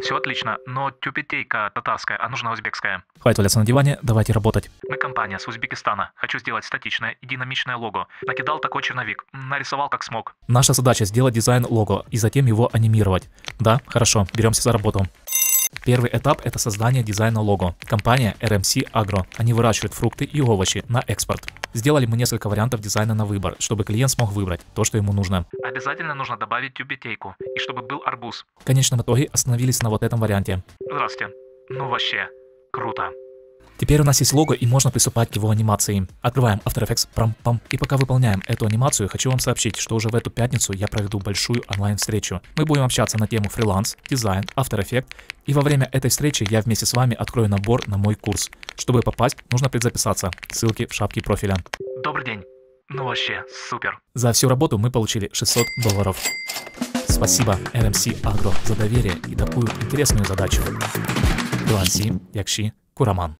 Все отлично, но тюбетейка татарская, а нужна узбекская. Хватит валяться на диване, давайте работать. Мы компания с Узбекистана. Хочу сделать статичное и динамичное лого. Накидал такой черновик, нарисовал как смог. Наша задача сделать дизайн лого и затем его анимировать. Да, хорошо, беремся за работу. Первый этап – это создание дизайна лого. Компания RMC Agro. Они выращивают фрукты и овощи на экспорт. Сделали мы несколько вариантов дизайна на выбор, чтобы клиент смог выбрать то, что ему нужно. Обязательно нужно добавить тюбетейку, и чтобы был арбуз. В конечном итоге остановились на вот этом варианте. Здравствуйте. Ну вообще, круто. Теперь у нас есть лого и можно приступать к его анимации. Открываем After Effects, прам-пам. И пока выполняем эту анимацию, хочу вам сообщить, что уже в эту пятницу я проведу большую онлайн-встречу. Мы будем общаться на тему фриланс, дизайн, After Effects. И во время этой встречи я вместе с вами открою набор на мой курс. Чтобы попасть, нужно предзаписаться. Ссылки в шапке профиля. Добрый день. Ну вообще, супер. За всю работу мы получили $600. Спасибо RMC Agro за доверие и такую интересную задачу. Фриланси, якши, кураман.